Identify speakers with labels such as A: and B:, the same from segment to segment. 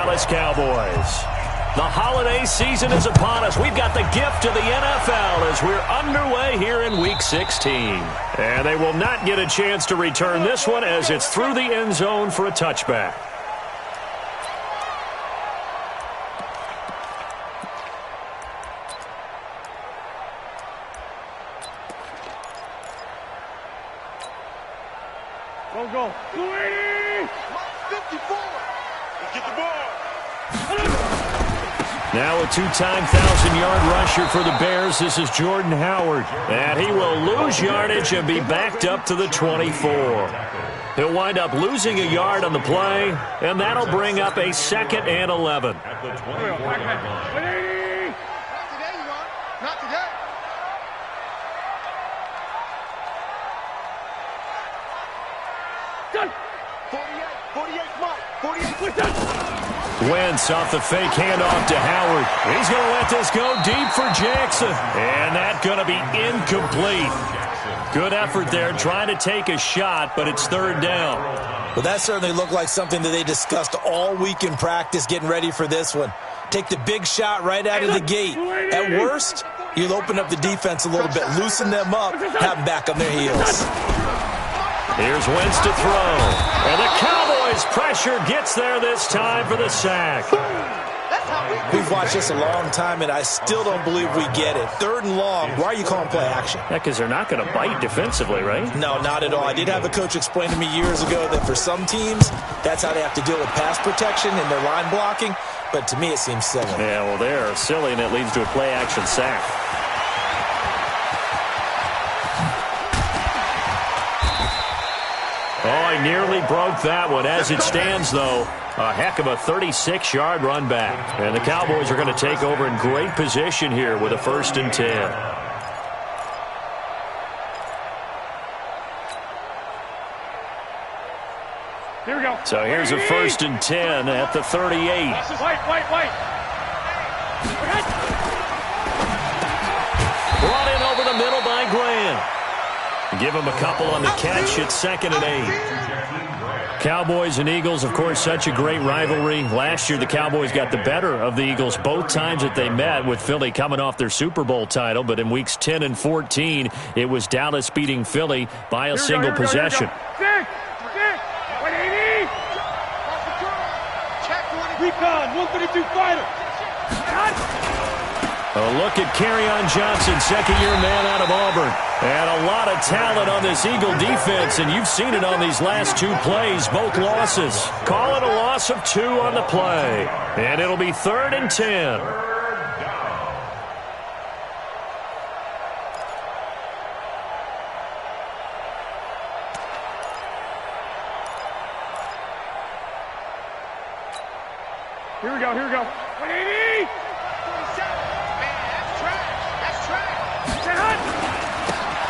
A: Dallas Cowboys. The holiday season is upon us. We've got the gift of the NFL as we're underway here in Week 16. And they will not get a chance to return this one as it's through the end zone for a touchback.
B: Go. 280! 54! Get the ball!
A: Now a two-time 1,000-yard rusher for the Bears. This is Jordan Howard. And he will lose yardage and be backed up to the 24. He'll wind up losing a yard on the play, and that'll bring up a 2nd and 11.
B: At the 180! Not today. Done. 48, Mike. 48, done.
A: Wentz off the fake handoff to Howard. He's going to let this go deep for Jackson. And that's going to be incomplete. Good effort there trying to take a shot, but it's 3rd down.
C: Well, that certainly looked like something that they discussed all week in practice getting ready for this one. Take the big shot right out of the gate. At worst, you'll open up the defense a little bit, loosen them up, have them back on their heels.
A: Here's Wentz to throw. And the Cowboys' pressure gets there this time for the sack.
C: We've watched this a long time, and I still don't believe we get it. 3rd and long, why are you calling play action?
A: Yeah, because they're not going to bite defensively, right?
C: No, not at all. I did have a coach explain to me years ago that for some teams, that's how they have to deal with pass protection and their line blocking. But to me, it seems silly.
A: Yeah, well, they're silly, and it leads to a play action sack. Oh, he nearly broke that one. As it stands, though, a heck of a 36-yard run back. And the Cowboys are going to take over in great position here with a 1st and 10.
B: Here we go.
A: So here's a 1st and 10 at the 38.
B: White.
A: Brought in over the middle by Graham. Give him a couple on the catch. It's 2nd and 8. Cowboys and Eagles, of course, such a great rivalry. Last year, the Cowboys got the better of the Eagles both times that they met, with Philly coming off their Super Bowl title. But in weeks 10 and 14, it was Dallas beating Philly by a single possession.
B: 180! Recon, 132 fighter.
A: A look at Kerryon Johnson, 2nd-year man out of Auburn. And a lot of talent on this Eagle defense, and you've seen it on these last 2 plays, both losses. Call it a loss of 2 on the play. And it'll be 3rd and 10.
B: Here we go. 180!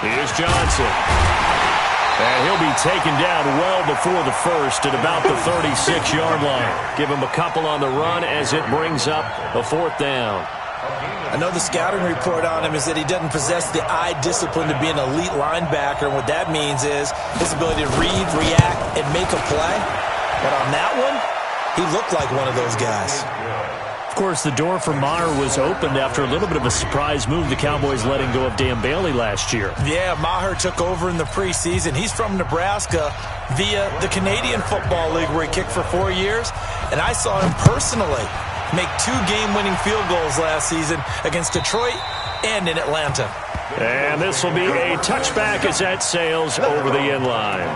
A: Here's Johnson. And he'll be taken down well before the 1st at about the 36-yard line. Give him a couple on the run as it brings up a 4th down.
C: I know the scouting report on him is that he doesn't possess the eye discipline to be an elite linebacker. And what that means is his ability to read, react, and make a play. But on that one, he looked like one of those guys.
A: Of course, the door for Maher was opened after a little bit of a surprise move. The Cowboys letting go of Dan Bailey last year.
C: Yeah, Maher took over in the preseason. He's from Nebraska via the Canadian Football League, where he kicked for 4 years. And I saw him personally make 2 game-winning field goals last season against Detroit and in Atlanta.
A: And this will be a touchback as that sails over the end line.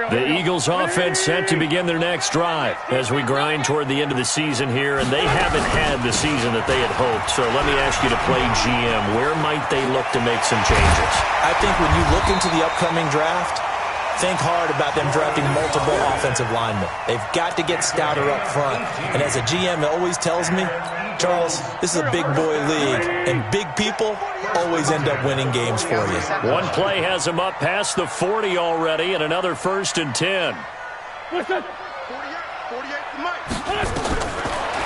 A: The Eagles offense set to begin their next drive as we grind toward the end of the season here, and they haven't had the season that they had hoped. So let me ask you to play GM. Where might they look to make some changes?
C: I think when you look into the upcoming draft, think hard about them drafting multiple offensive linemen. They've got to get stouter up front. And as a GM, it always tells me, Charles, this is a big boy league, and big people always end up winning games for you.
A: One play has him up past the 40 already, and another 1st and 10.
B: Listen. 48 for Mike.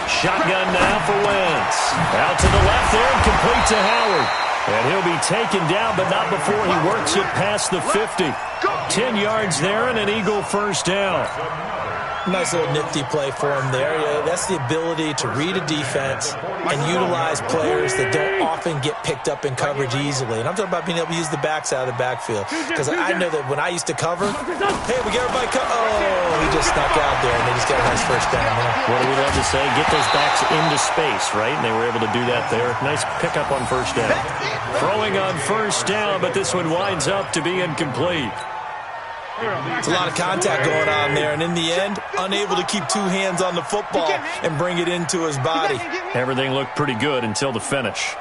A: Shotgun now for Wentz. Out to the left there, complete to Howard. And he'll be taken down, but not before he works it past the 50. 10 yards there and an Eagle first down.
C: Nice little nifty play for him there. Yeah, that's the ability to read a defense and utilize players that don't often get picked up in coverage easily. And I'm talking about being able to use the backside of the backfield. Because I know that when I used to cover, hey, we get everybody he just snuck out there, and they just got a nice first down there.
A: What do we love to say? Get those backs into space, right? And they were able to do that there. Nice pickup on first down. Throwing on first down, but this one winds up to be incomplete.
C: It's a lot of contact going on there, and in the end, unable to keep two hands on the football and bring it into his body.
A: Everything looked pretty good until the finish.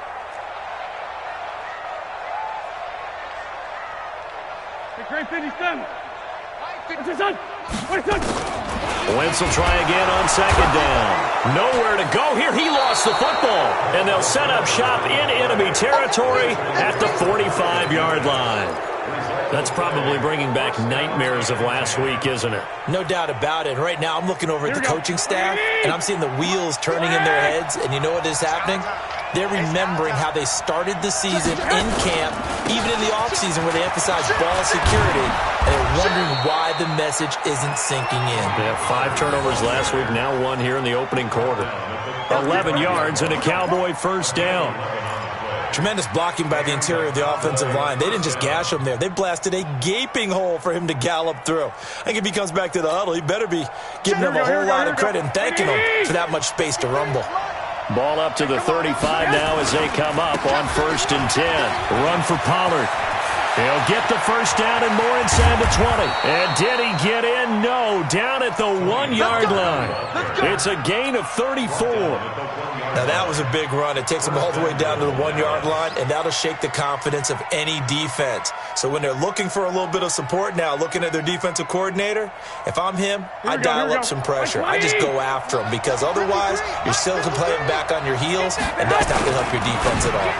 A: Wentz will try again on second down. Nowhere to go here. He lost the football, and they'll set up shop in enemy territory at the 45-yard line. That's probably bringing back nightmares of last week, isn't it?
C: No doubt about it. Right now, I'm looking over at the coaching staff, and I'm seeing the wheels turning in their heads. And you know what is happening? They're remembering how they started the season in camp, even in the offseason where they emphasized ball security, and they're wondering why the message isn't sinking in.
A: They had 5 turnovers last week, now 1 here in the opening quarter. 11 yards and a Cowboy first down.
C: Tremendous blocking by the interior of the offensive line. They didn't just gash him there. They blasted a gaping hole for him to gallop through. I think if he comes back to the huddle, he better be giving them a whole lot of credit and thanking them for that much space to rumble.
A: Ball up to the 35 now as they come up on 1st and 10. Run for Pollard. He'll get the first down and more inside the 20. And did he get in? No. Down at the 1-yard line. It's a gain of 34.
C: Now, that was a big run. It takes them all the way down to the 1-yard line, and that'll shake the confidence of any defense. So when they're looking for a little bit of support now, looking at their defensive coordinator, if I'm him, I dial up some pressure. I just go after them because otherwise you're still playing back on your heels, and that's not going to help your defense at all.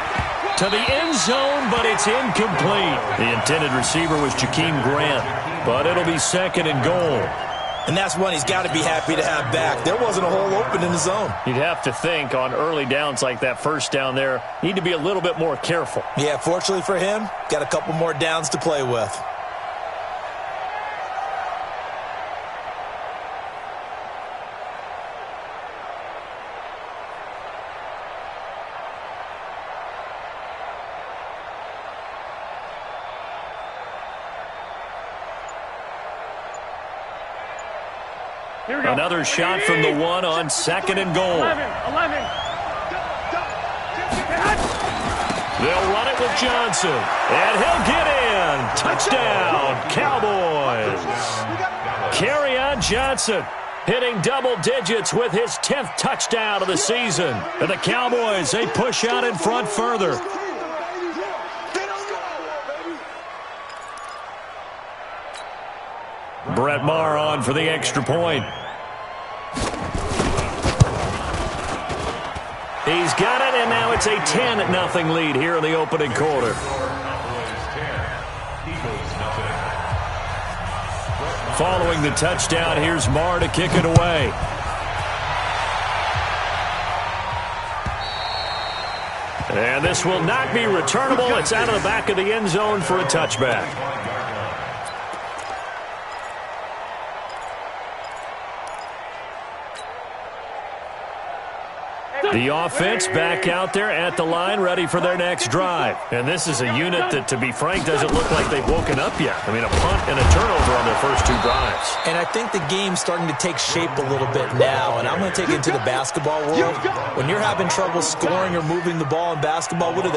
A: To the end zone, but it's incomplete. The intended receiver was Jakeem Grant, but it'll be 2nd and goal.
C: And that's one he's got to be happy to have back. There wasn't a hole open in the zone.
A: You'd have to think on early downs like that first down there, need to be a little bit more careful.
C: Yeah, fortunately for him, got a couple more downs to play with.
A: Another shot from the 1 on 2nd and goal.
B: 11.
A: They'll run it with Johnson, and he'll get in. Touchdown, Cowboys. Kerryon Johnson hitting double digits with his 10th touchdown of the season. And the Cowboys, they push out in front further. Brett Maher on for the extra point. He's got it, and now it's a 10-0 lead here in the opening quarter. Following the touchdown, here's Maher to kick it away. And this will not be returnable. It's out of the back of the end zone for a touchback. The offense back out there at the line, ready for their next drive. And this is a unit that, to be frank, doesn't look like they've woken up yet. I mean, a punt and a turnover on their first 2 drives.
C: And I think the game's starting to take shape a little bit now, and I'm going to take it into the basketball world. When you're having trouble scoring or moving the ball in basketball, what do?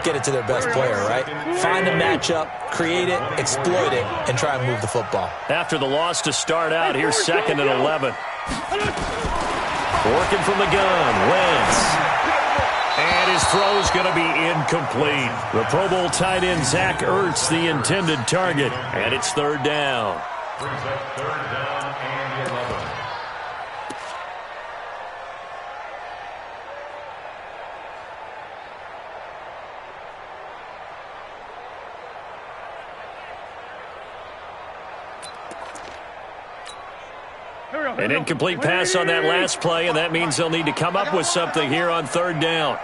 C: Get it to their best player, right? Find a matchup, create it, exploit it, and try and move the football.
A: After the loss to start out, here's 2nd and 11. Working from the gun, Wentz. And his throw's going to be incomplete. The Pro Bowl tight end, Zach Ertz, the intended target. And it's 3rd down. And 11. An incomplete pass on that last play, and that means they'll need to come up with something here on 3rd down.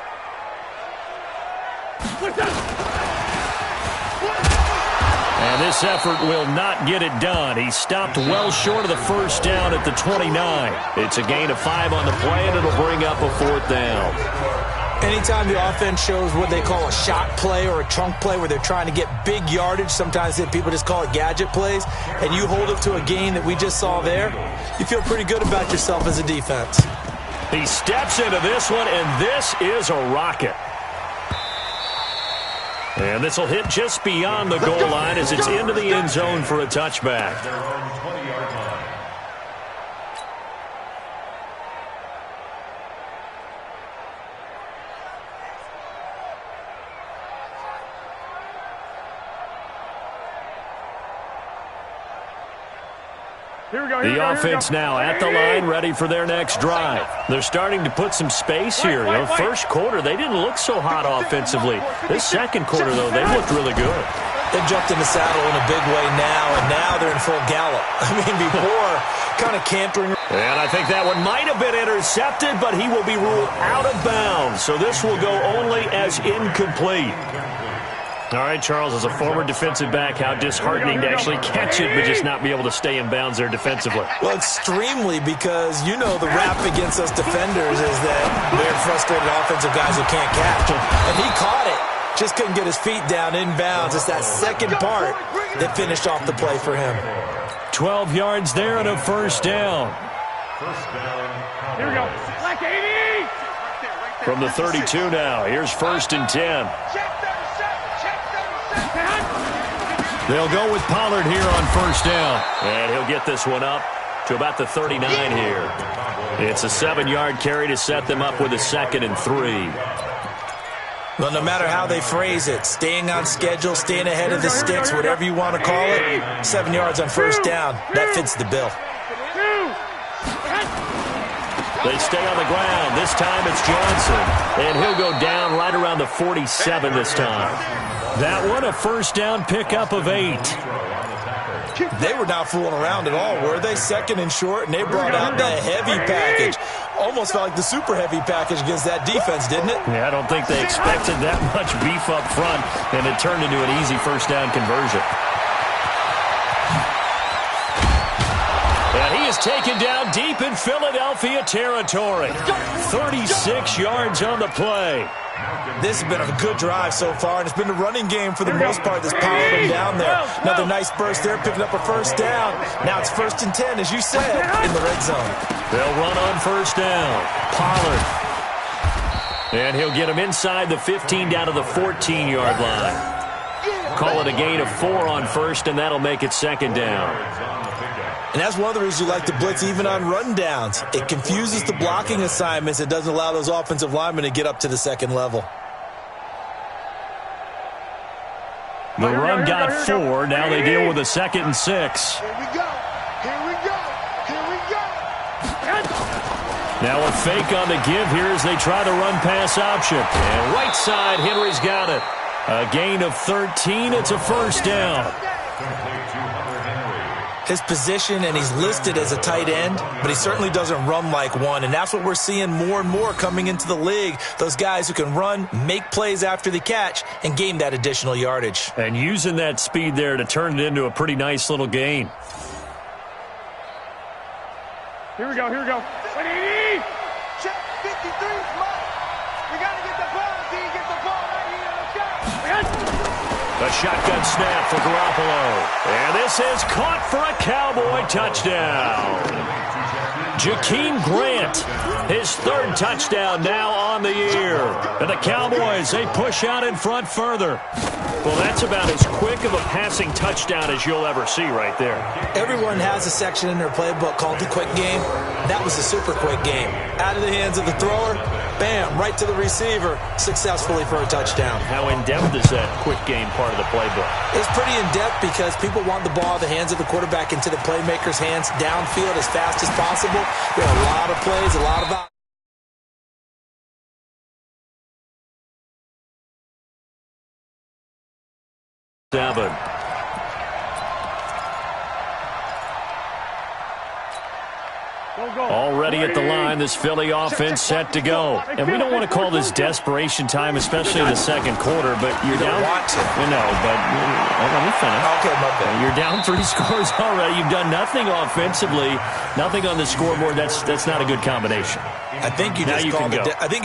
A: And this effort will not get it done. He stopped well short of the first down at the 29. It's a gain of 5 on the play, and it'll bring up a 4th down.
C: Anytime the offense shows what they call a shot play or a chunk play where they're trying to get big yardage, sometimes people just call it gadget plays, and you hold it to a gain that we just saw there, you feel pretty good about yourself as a defense.
A: He steps into this one, and this is a rocket. And this will hit just beyond the goal line as it's into the end zone for a touchback. The offense now at the line, ready for their next drive. They're starting to put some space here. You know, first quarter, they didn't look so hot offensively. This second quarter, though, they looked really good.
C: They've jumped in the saddle in a big way now, and now they're in full gallop. I mean, before, kind of cantering.
A: And I think that one might have been intercepted, but he will be ruled out of bounds. So this will go only as incomplete. All right, Charles, as a former defensive back, how disheartening to actually catch it but just not be able to stay in bounds there defensively.
C: Well, extremely, because you know the rap against us defenders is that we're frustrated offensive guys who can't catch. And he caught it. Just couldn't get his feet down in bounds. It's that second part that finished off the play for him.
A: 12 yards there and a 1st down.
B: Here we go. Like 80.
A: From the 32 now, here's 1st and 10. They'll go with Pollard here on 1st down. And he'll get this one up to about the 39 here. It's a 7-yard carry to set them up with a 2nd and 3.
C: Well, no matter how they phrase it, staying on schedule, staying ahead of the sticks, whatever you want to call it, 7 yards on 1st down, that fits the bill.
A: They stay on the ground. This time it's Johnson. And he'll go down right around the 47 this time. That one a 1st down pickup of 8.
C: They were not fooling around at all, were they? 2nd and short, and they brought out the heavy package. Almost felt like the super heavy package against that defense, didn't it?
A: Yeah, I don't think they expected that much beef up front, and it turned into an easy 1st down conversion. And he is taken down deep in Philadelphia territory. 36 yards on the play.
C: This has been a good drive so far, and it's been the running game for the most part that's powered them down there. Another nice burst there, picking up a 1st down. Now it's 1st and 10, as you said, in the red zone.
A: They'll run on 1st down. Pollard. And he'll get him inside the 15 down to the 14-yard line. Call it a gain of 4 on 1st, and that'll make it 2nd down.
C: And that's one of the reasons you like to blitz even on run downs. It confuses the blocking assignments. It doesn't allow those offensive linemen to get up to the 2nd level.
A: The run got 4. Now they deal with a 2nd and 6.
B: Here we go. Here we go. Here we go.
A: Now a fake on the give here as they try the run-pass option. And right side, Henry's got it. A gain of 13. It's a 1st down.
C: His position, and he's listed as a tight end, but he certainly doesn't run like one, and that's what we're seeing more and more coming into the league. Those guys who can run, make plays after the catch, and gain that additional yardage.
A: And using that speed there to turn it into a pretty nice little gain.
B: Here we go. Here we go. 180. Check 53. Smart. We got to get the ball. See, get the ball right here. Let's go.
A: A shotgun snap for Garoppolo. And this is caught for a Cowboy touchdown. Jakeem Grant, his 3rd touchdown now on the year. And the Cowboys, they push out in front further. Well, that's about as quick of a passing touchdown as you'll ever see right there.
C: Everyone has a section in their playbook called the quick game. That was a super quick game. Out of the hands of the thrower, bam, right to the receiver, successfully for a touchdown.
A: How in-depth is that quick game part of the playbook?
C: It's pretty in-depth because people want the ball in the hands of the quarterback into the playmaker's hands downfield as fast as possible. There are a lot of plays, a lot of...
A: Seven. Already at the line, this Philly offense set to go. And we don't want to call this desperation time, especially in the second quarter, but you're down.
C: Want to.
A: No, but let me finish.
C: Okay, my bad.
A: You're down 3 scores already. You've done nothing offensively, nothing on the scoreboard. That's not a good combination.
C: I think you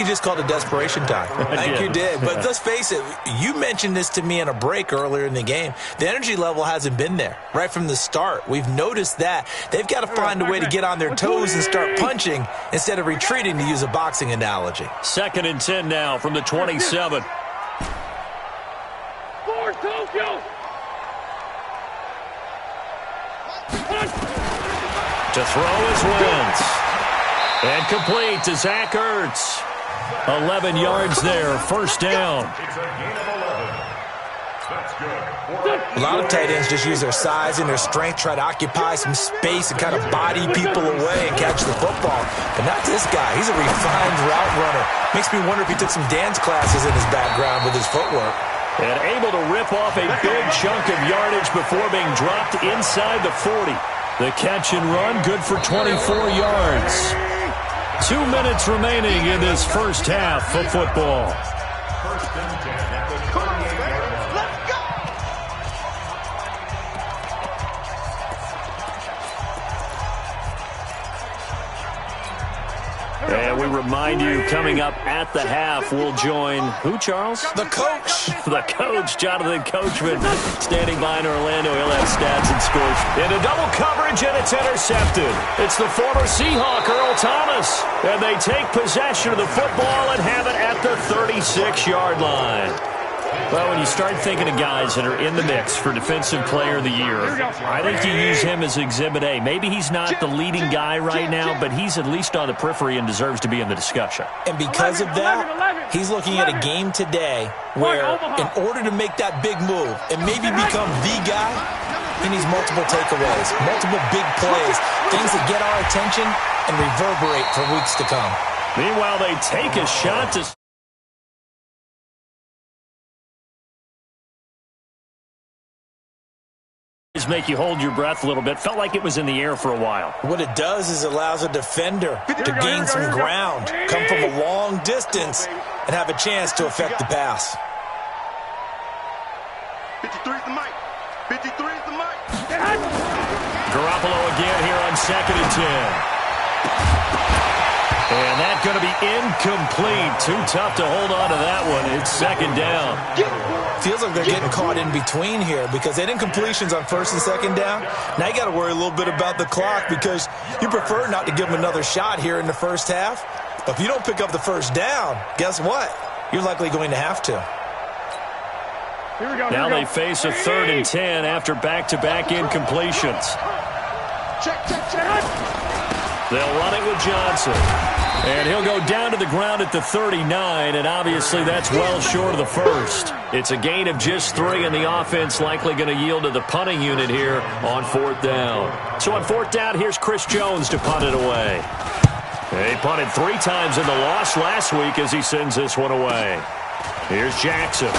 C: just called it desperation time. I think you did. But let's face it, you mentioned this to me in a break earlier in the game. The energy level hasn't been there right from the start. We've noticed that. They've got to find a way to get on their toes and start punching instead of retreating, to use a boxing analogy.
A: 2nd and 10 now from the 27.
B: For Tokyo.
A: To throw is Wentz. And complete to Zach Ertz. 11 yards there, first down.
C: A lot of tight ends just use their size and their strength, try to occupy some space and kind of body people away and catch the football. But not this guy. He's a refined route runner. Makes me wonder if he took some dance classes in his background with his footwork.
A: And able to rip off a big chunk of yardage before being dropped inside the 40. The catch and run, good for 24 yards. 2 minutes remaining in this first half of football. And we remind you, coming up at the half, we'll join who, Charles?
C: The coach.
A: The coach, Jonathan Coachman, standing by in Orlando. He'll have stats and scores. Into double coverage, and it's intercepted. It's the former Seahawk, Earl Thomas. And they take possession of the football and have it at the 36-yard line. Well, when you start thinking of guys that are in the mix for Defensive Player of the Year, I think you use him as Exhibit A. Maybe he's not the leading guy right now, but he's at least on the periphery and deserves to be in the discussion.
C: And because of that, he's looking at a game today where, in order to make that big move and maybe become the guy, he needs multiple takeaways, multiple big plays, things that get our attention and reverberate for weeks to come.
A: Meanwhile, they take a shot to make you hold your breath a little bit. Felt like it was in the air for a while.
C: What it does is allows a defender to gain some ground, come from a long distance, and have a chance to affect the pass.
B: 53 is the mic. 53 is the mic.
A: Garoppolo again here on 2nd and 10. And that's going to be incomplete. Too tough to hold on to that one. It's 2nd down.
C: Feels like they're getting caught in between here because they didn't completions on 1st and 2nd down. Now you got to worry a little bit about the clock because you prefer not to give them another shot here in the first half. But if you don't pick up the first down, guess what? You're likely going to have to.
A: Now they face a 3rd and 10 after back-to-back incompletions. They'll run it with Johnson. And he'll go down to the ground at the 39, and obviously that's well short of the first. It's a gain of just 3, and the offense likely going to yield to the punting unit here on 4th down. So on 4th down, here's Chris Jones to punt it away. He punted 3 times in the loss last week as he sends this one away. Here's Jackson.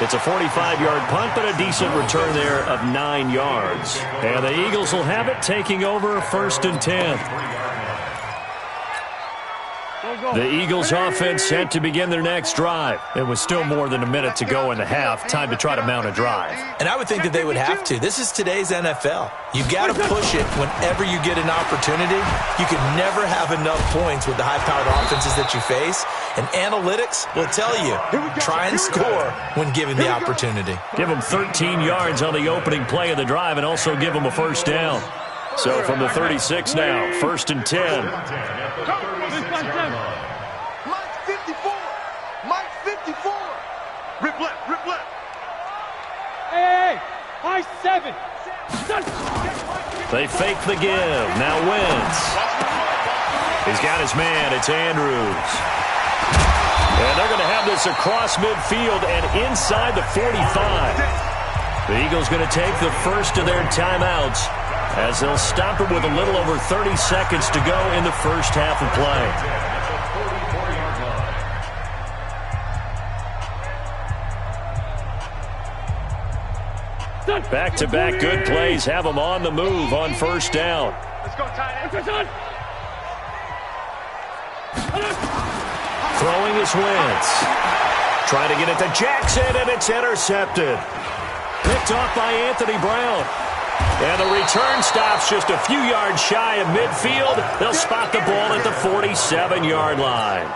A: It's a 45-yard punt, but a decent return there of 9 yards. And the Eagles will have it, taking over 1st and 10. The Eagles offense set to begin their next drive. It was still more than a minute to go in the half. Time to try to mount a drive.
C: And I would think that they would have to. This is today's NFL. You've got to push it whenever you get an opportunity. You can never have enough points with the high-powered offenses that you face. And analytics will tell you, try and score when given the opportunity.
A: Give them 13 yards on the opening play of the drive and also give them a first down. So from the 36 now, 1st and 10.
B: Mike 54. Mike 54. Rip left. Rip left. Hey, high 7.
A: They fake the give. Now Wentz. He's got his man. It's Andrews. And they're going to have this across midfield and inside the 45. The Eagles going to take the first of their timeouts as they'll stop it with a little over 30 seconds to go in the first half of play. Back-to-back good plays have them on the move on 1st down.
B: Let's go, tight end.
A: Throwing his Wentz. Trying to get it to Jackson, and it's intercepted. Picked off by Anthony Brown. And the return stops just a few yards shy of midfield. They'll spot the ball at the 47-yard line.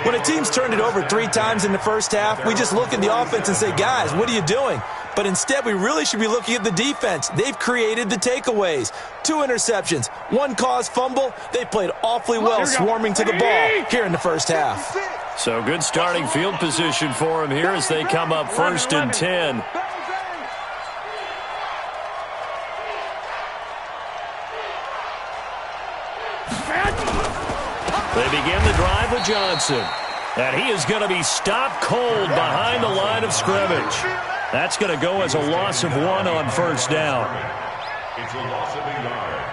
C: When a team's turned it over 3 times in the first half, we just look at the offense and say, guys, what are you doing? But instead, we really should be looking at the defense. They've created the takeaways. 2 interceptions, 1 caused fumble. They played awfully well swarming to the ball here in the first half.
A: So good starting field position for them here as they come up 1st and 10. They begin the drive with Johnson. And he is going to be stopped cold behind the line of scrimmage. That's going to go as a loss of 1 on 1st down.
D: It's a loss of a yard.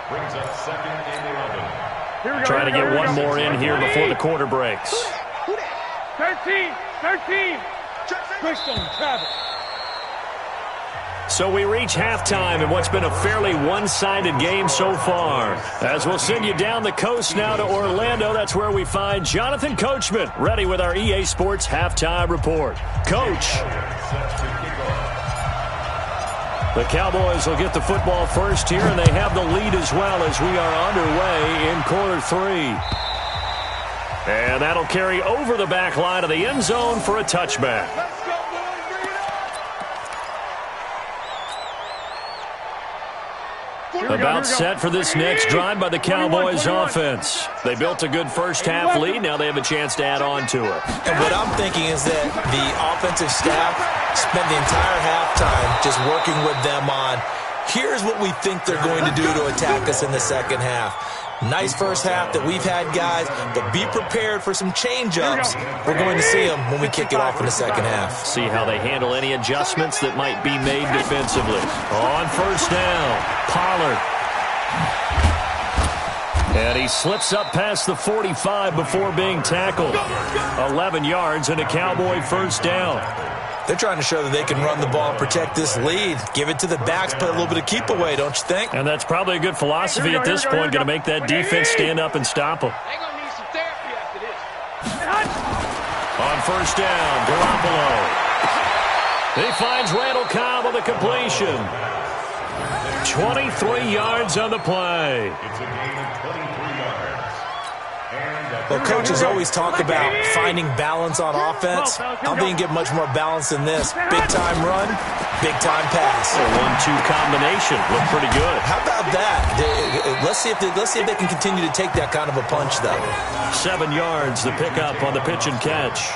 D: Brings up 2nd and 11.
A: Trying to get one more in here before the quarter breaks.
B: 13. Christian Travis.
A: So we reach halftime in what's been a fairly one-sided game so far. As we'll send you down the coast now to Orlando, that's where we find Jonathan Coachman, ready with our EA Sports Halftime Report. Coach. The Cowboys will get the football first here, and they have the lead as well as we are underway in quarter 3. And that'll carry over the back line of the end zone for a touchback. About set for this next drive by the Cowboys offense. They built a good first half lead. Now they have a chance to add on to it.
C: And what I'm thinking is that the offensive staff spent the entire halftime just working with them on, here's what we think they're going to do to attack us in the second half. Nice first half that we've had, guys, but be prepared for some change-ups. We're going to see them when we kick it off in the second half.
A: See how they handle any adjustments that might be made defensively. On 1st down, Pollard. And he slips up past the 45 before being tackled. 11 yards and a Cowboy 1st down.
C: They're trying to show that they can run the ball and protect this lead. Give it to the backs, play a little bit of keep away, don't you think?
A: And that's probably a good philosophy at this point, going to make that defense stand up and stop them.
B: They're going to need some therapy after this.
A: On 1st down, Garoppolo. He finds Randall Cobb on the completion. 23 yards on the play.
D: It's a gain of 23 yards.
C: Well, coaches always talk about finding balance on offense. I don't think you can get much more balance than this. Big-time run, big-time pass.
A: A 1-2 combination. Looked pretty good.
C: How about that? Let's see if they can continue to take that kind of a punch, though.
A: 7 yards, the pickup on the pitch and catch.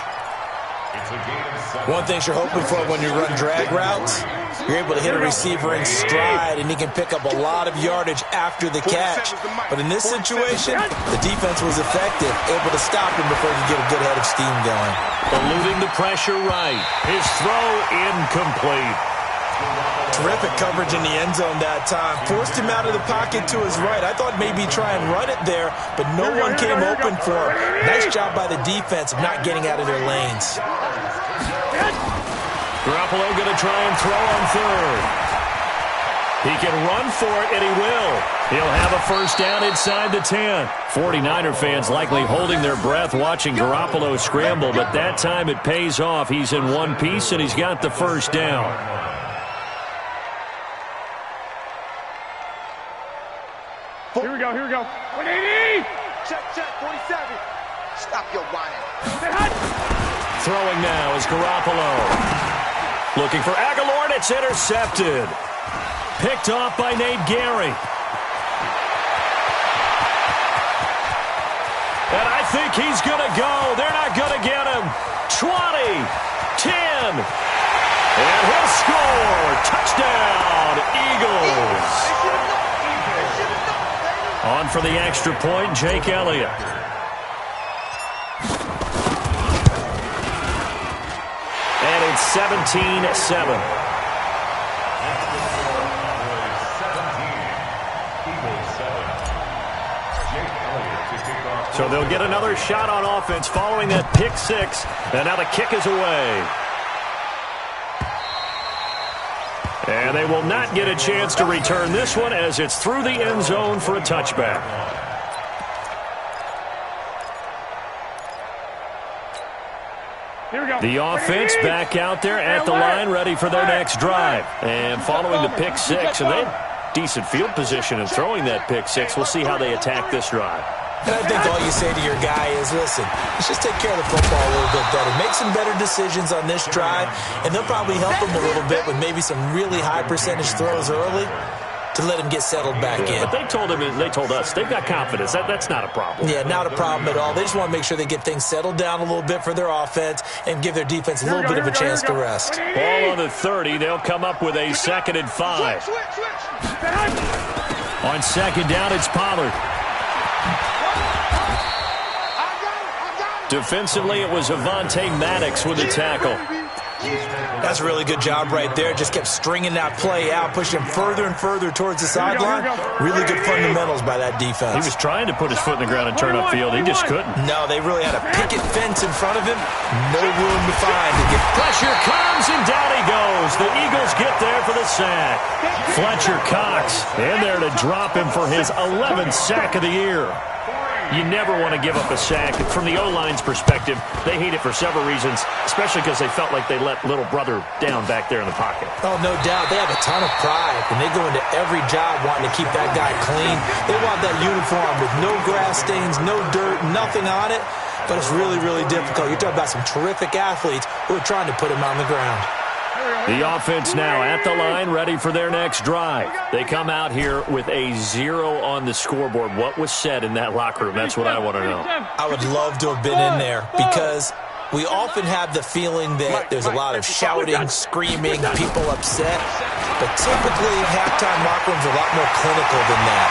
D: It's a gain of 7.
C: One thing you're hoping for when you run drag routes, you're able to hit a receiver in stride, and he can pick up a lot of yardage after the catch. But in this situation, the defense was effective, able to stop him before he could get a good head of steam going.
A: Eluding the pressure right. His throw incomplete.
C: Terrific coverage in the end zone that time. Forced him out of the pocket to his right. I thought maybe try and run it there, but no one came open for him. Nice job by the defense of not getting out of their lanes.
A: Garoppolo going to try and throw on 3rd. He can run for it, and he will. He'll have a 1st down inside the 10. 49er fans likely holding their breath watching Garoppolo scramble, but that time it pays off. He's in one piece, and he's got the 1st down.
B: Here we go. 180!
E: Check, 47. Stop your whining.
A: Throwing now is Garoppolo. Looking for Aguilar, and it's intercepted. Picked off by Nate Gary. And I think he's going to go. They're not going to get him. 20, 10, and he'll score. Touchdown, Eagles. On for the extra point, Jake Elliott. And it's 17-7. So they'll get another shot on offense following that pick 6. And now the kick is away. And And they will not get a chance to return this one as it's through the end zone for a touchback.
B: Here we go.
A: The offense back out there at the line, ready for their next drive. And following the pick six, and they had decent field position in throwing that pick six. We'll see how they attack this drive.
C: And I think all you say to your guy is, listen, let's just take care of the football a little bit better. Make some better decisions on this drive, and they'll probably help him a little bit with maybe some really high percentage throws early to let him get settled back in.
A: But they told us, they've got confidence. That's not a problem.
C: Yeah, not a problem at all. They just want to make sure they get things settled down a little bit for their offense and give their defense a little bit of a chance to rest.
A: Ball on the 30. They'll come up with a 2nd and 5. On 2nd down, it's Pollard. Defensively, it was Avonte Maddox with the tackle.
C: That's a really good job right there. Just kept stringing that play out, pushing him further and further towards the sideline. Really good fundamentals by that defense.
A: He was trying to put his foot in the ground and turn upfield. He just couldn't.
C: No, they really had a picket fence in front of him. No room to find to get.
A: Pressure comes, and down he goes. The Eagles get there for the sack. Fletcher Cox in there to drop him for his 11th sack of the year. You never want to give up a sack. From the O-line's perspective, they hate it for several reasons, especially because they felt like they let little brother down back there in the pocket.
C: Oh, no doubt. They have a ton of pride, and they go into every job wanting to keep that guy clean. They want that uniform with no grass stains, no dirt, nothing on it, but it's really, really difficult. You're talking about some terrific athletes who are trying to put him on the ground.
A: The offense now at the line, ready for their next drive. They come out here with a 0 on the scoreboard. What was said in that locker room? That's what I want to know.
C: I would love to have been in there because we often have the feeling that there's a lot of shouting, screaming, people upset. But typically, halftime locker rooms are a lot more clinical than that.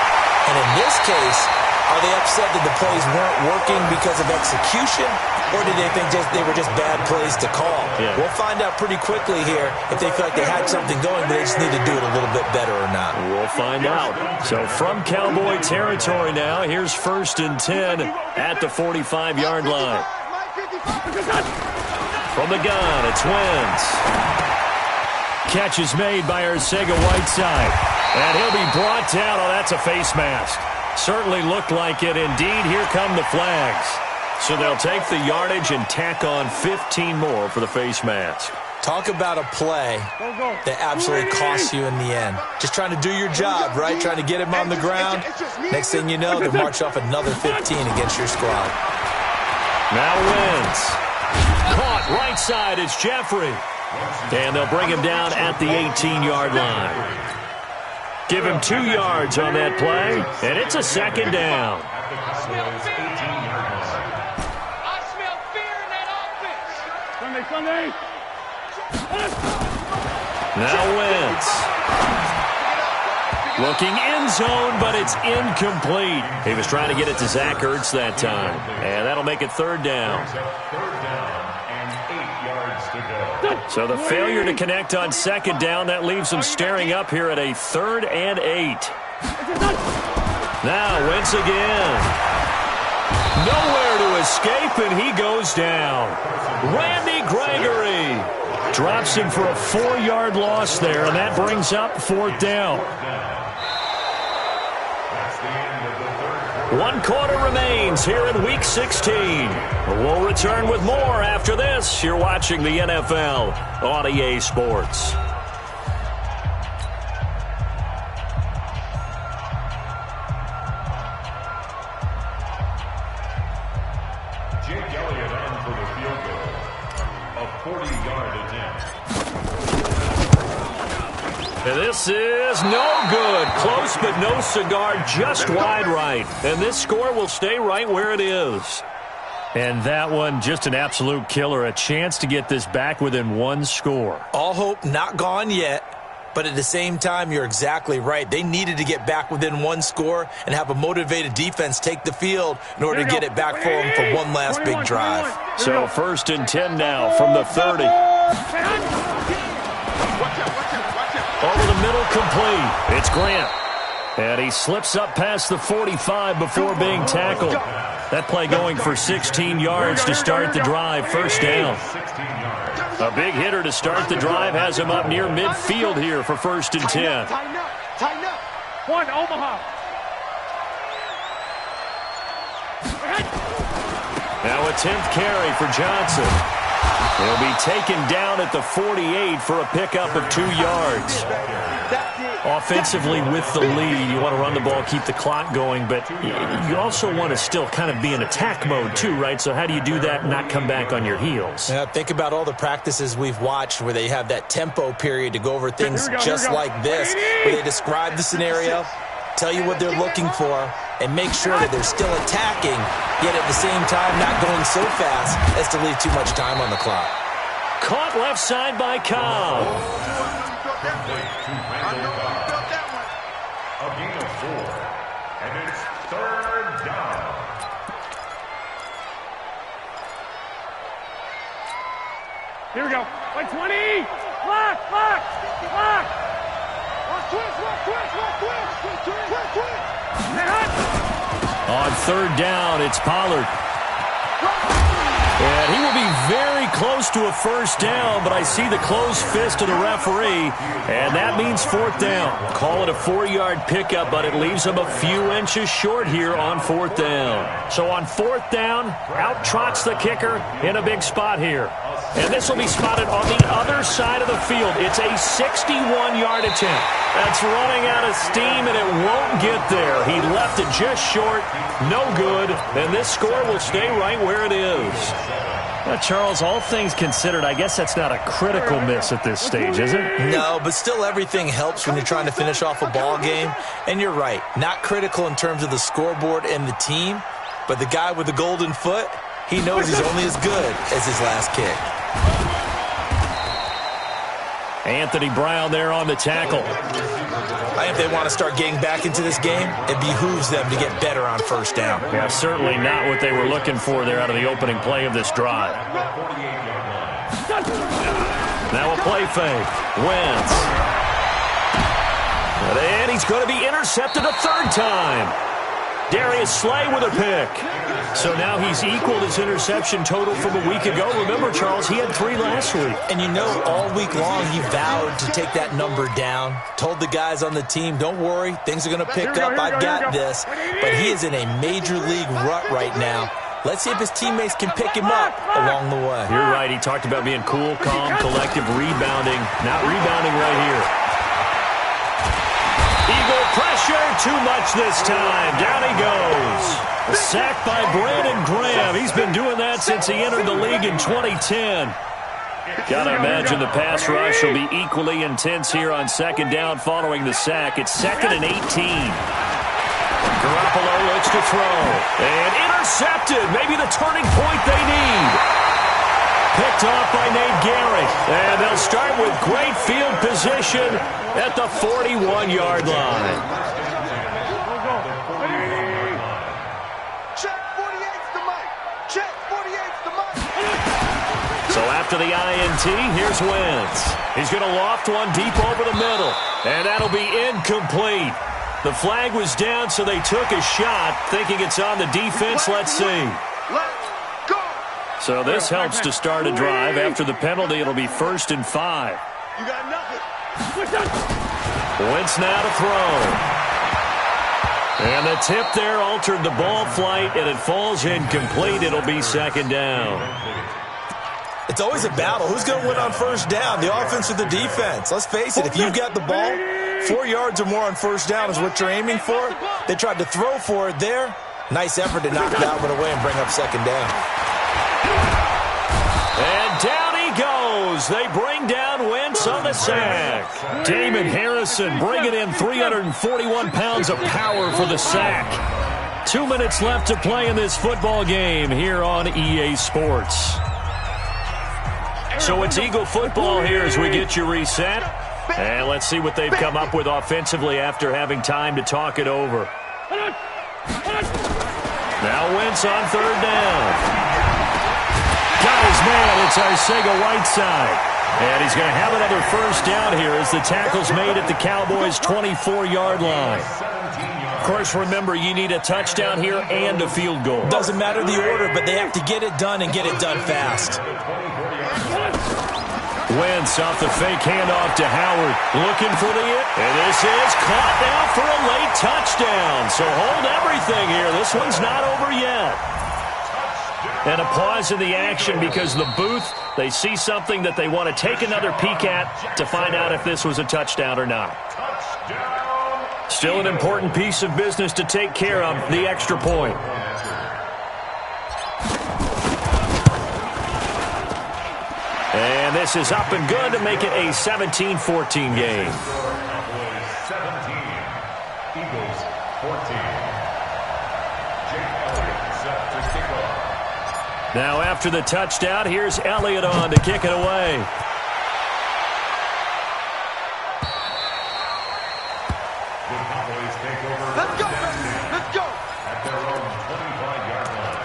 C: And in this case, are they upset that the plays weren't working because of execution? Or did they think they were just bad plays to call?
A: Yeah.
C: We'll find out pretty quickly here if they feel like they had something going, but they just need to do it a little bit better or not.
A: We'll find out. So from Cowboy territory now, here's 1st and 10 at the 45-yard line. From the gun, it's Wentz. Catch is made by Arcega-Whiteside. And he'll be brought down. Oh, that's a face mask. Certainly looked like it. Indeed, here come the flags. So they'll take the yardage and tack on 15 more for the face mask.
C: Talk about a play that absolutely costs you in the end. Just trying to do your job, right? Trying to get him on the ground. Next thing you know, they march off another 15 against your squad.
A: Now Wentz. Caught right side. It's Jeffrey. And they'll bring him down at the 18-yard line. Give him 2 yards on that play, and it's a 2nd down.
B: Sunday.
A: Now Wentz. Looking end zone, but it's incomplete. He was trying to get it to Zach Ertz that time. And that'll make it 3rd down. So the failure to connect on 2nd down, that leaves them staring up here at a 3rd and 8. Now Wentz again. Nowhere to escape, and he goes down. Randy Gregory drops him for a 4-yard loss there, and that brings up 4th down. 1 quarter remains here in Week 16. We'll return with more after this. You're watching the NFL on EA Sports. And this is no good. Close, but no cigar, just wide right. And this score will stay right where it is. And that one, just an absolute killer. A chance to get this back within 1 score.
C: All hope not gone yet. But at the same time, you're exactly right. They needed to get back within 1 score and have a motivated defense take the field in order to get it back for them for one last big drive.
A: So 1st and 10 now from the 30. Over the middle, complete. It's Grant. And he slips up past the 45 before being tackled. That play going for 16 yards to start the drive. First down. A big hitter to start the drive has him up near midfield here for 1st and 10.
E: Tighten up. Tighten up.
B: One, Omaha.
A: Now a 10th carry for Johnson. He'll be taken down at the 48 for a pickup of 2 yards. Offensively with the lead, you want to run the ball, keep the clock going, but you also want to still kind of be in attack mode too, right? So how do you do that and not come back on your heels?
C: Yeah, think about all the practices we've watched where they have that tempo period to go over things just like this, where they describe the scenario, tell you what they're looking for, and make sure that they're still attacking, yet at the same time not going so fast as to leave too much time on the clock.
A: Caught left side by Cobb.
D: A gain of 4, and it's 3rd down.
B: Here we go. 20. Lock.
A: On 3rd down, it's Pollard. And he will be very close to a 1st down, but I see the closed fist of the referee, and that means 4th down. Call it a 4-yard pickup, but it leaves him a few inches short here on 4th down. So on 4th down, out trots the kicker in a big spot here. And this will be spotted on the other side of the field. It's a 61-yard attempt. That's running out of steam, and it won't get there. He left it just short. No good. And this score will stay right where it is. Well, Charles, all things considered, I guess that's not a critical miss at this stage, is it?
C: No, but still everything helps when you're trying to finish off a ball game. And you're right, not critical in terms of the scoreboard and the team, but the guy with the golden foot, he knows he's only as good as his last kick.
A: Anthony Brown there on the tackle.
C: I think they want to start getting back into this game. It behooves them to get better on 1st down.
A: Yeah, certainly not what they were looking for there out of the opening play of this drive. Now a play fake. Wentz. And he's going to be intercepted a 3rd time. Darius Slay with a pick. So now he's equaled his interception total from a week ago. Remember, Charles, he had 3 last week.
C: And you know, all week long he vowed to take that number down. Told the guys on the team, don't worry, things are going to pick up. I've got this. But he is in a major league rut right now. Let's see if his teammates can pick him up along the way.
A: You're right. He talked about being cool, calm, collective, rebounding. Not rebounding right here. Eagle pressure, too much this time. Down he goes. A sack by Brandon Graham. He's been doing that since he entered the league in 2010. Got to imagine the pass rush will be equally intense here on 2nd down following the sack. It's 2nd and 18. Garoppolo looks to throw. And intercepted. Maybe the turning point they need. Picked off by Nate Gehrig. And they'll start with great field position at the 41-yard line.
E: Check 48's the mic. Check 48's the mic.
A: So after the INT, here's Wentz. He's going to loft one deep over the middle. And that'll be incomplete. The flag was down, so they took a shot, thinking it's on the defense. Let's see.
E: Let's go.
A: So this helps to start a drive. After the penalty, it'll be 1st and 5.
E: You got nothing.
A: Wentz now to throw. And the tip there altered the ball flight, and it falls incomplete. It'll be 2nd down.
C: It's always a battle. Who's going to win on 1st down, the offense or the defense? Let's face it, if you've got the ball, 4 yards or more on 1st down is what you're aiming for. They tried to throw for it there. Nice effort to knock that one away and bring up 2nd down.
A: And down he goes. They bring down Wentz on the sack. Damon Harrison bringing in 341 pounds of power for the sack. 2 minutes left to play in this football game here on EA Sports. So it's Eagle football here as we get you reset. And let's see what they've come up with offensively after having time to talk it over. Now Wentz on 3rd down. Got his man. It's Arcega-Whiteside. And he's going to have another first down here as the tackle's made at the Cowboys' 24-yard line. Of course, remember, you need a touchdown here and a field goal.
C: Doesn't matter the order, but they have to get it done and get it done fast.
A: Wentz off the fake handoff to Howard. Looking for the hit. And this is caught now for a late touchdown. So hold everything here. This one's not over yet. And a pause in the action because the booth, they see something that they want to take another peek at to find out if this was a touchdown or not. Still an important piece of business to take care of, the extra point. And this is up and good to make it a 17-14 game.
D: Cowboys 17, Eagles 14. Set to kick off.
A: Now after the touchdown, here's Elliott on to kick it away.
D: The Cowboys take over.
E: Let's go, baby. Let's go.
D: At their own 25-yard line.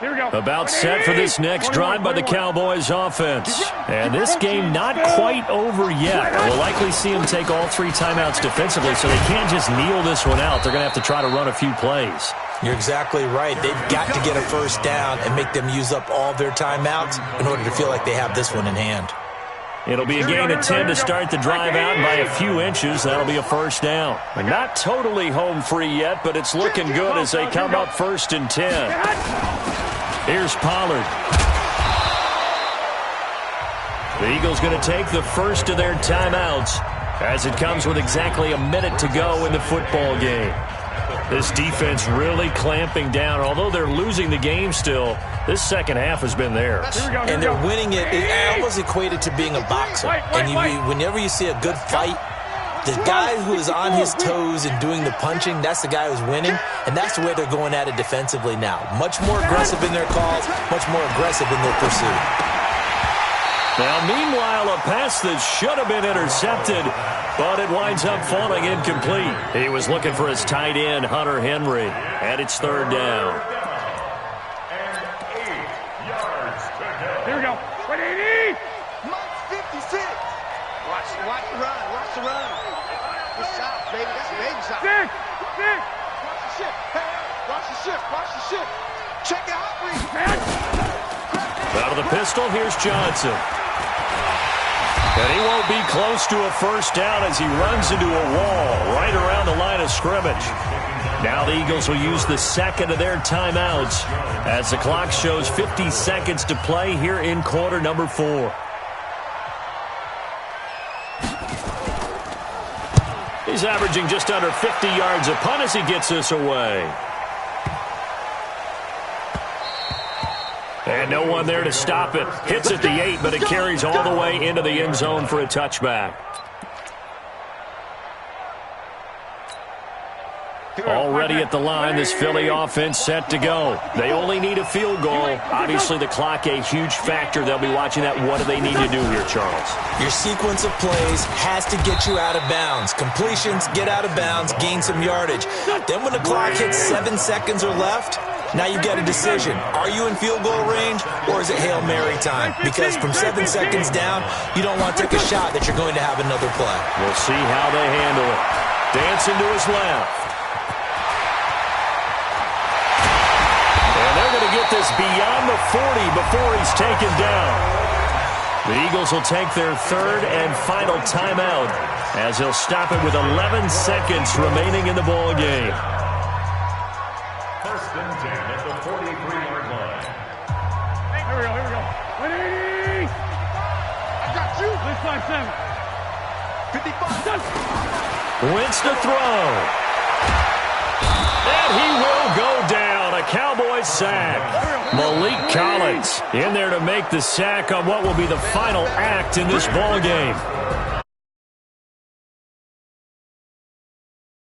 B: Here we go.
A: About set for this next drive by the Cowboys offense. And this game not quite over yet. We'll likely see them take all 3 timeouts defensively, so they can't just kneel this one out. They're going to have to try to run a few plays.
C: You're exactly right. They've got to get a first down and make them use up all their timeouts in order to feel like they have this one in hand.
A: It'll be a gain of 10 to start the drive out, and by a few inches, that'll be a first down. Not totally home free yet, but it's looking good as they come up 1st and 10. Here's Pollard. The Eagles going to take the first of their timeouts as it comes with exactly a minute to go in the football game. This defense really clamping down. Although they're losing the game still, this second half has been theirs.
C: And they're winning it. I almost equate it to being a boxer. And whenever you see a good fight, the guy who is on his toes and doing the punching, that's the guy who's winning. And that's the way they're going at it defensively now. Much more aggressive in their calls, much more aggressive in their pursuit.
A: Now, meanwhile, a pass that should have been intercepted, but it winds up falling incomplete. He was looking for his tight end, Hunter Henry, and it's 3rd down.
D: And 8 yards to go.
B: Here we go. 180.
E: Mike's 56. Watch the run. Watch the run. Good shot, baby. That's a baby shot.
B: Six.
E: Watch the shift. Hey, watch the shift. Watch the shift. Check it out, please.
A: Out of the pistol, here's Johnson. And he won't be close to a first down as he runs into a wall right around the line of scrimmage. Now the Eagles will use the second of their timeouts as the clock shows 50 seconds to play here in quarter number 4. He's averaging just under 50 yards a punt as he gets this away. And no one there to stop it. Hits at the 8, but it carries all the way into the end zone for a touchback. Already at the line, this Philly offense set to go. They only need a field goal. Obviously, the clock a huge factor. They'll be watching that. What do they need to do here, Charles?
C: Your sequence of plays has to get you out of bounds. Completions, get out of bounds, gain some yardage. Then when the clock hits 7 seconds or left, now you get a decision. Are you in field goal range or is it Hail Mary time? Because from 7 seconds down, you don't want to take a shot that you're going to have another play.
A: We'll see how they handle it. Dancing to his left. And they're going to get this beyond the 40 before he's taken down. The Eagles will take their 3rd and final timeout as he'll stop it with 11 seconds remaining in the ball game.
D: 1st and 10 at the 43-yard line.
B: Here we go. 180. I got you. Let's 5-7.
E: 55.
A: Wentz to throw. And he will go down. A Cowboys sack. Malik Collins in there to make the sack on what will be the final act in this ball game.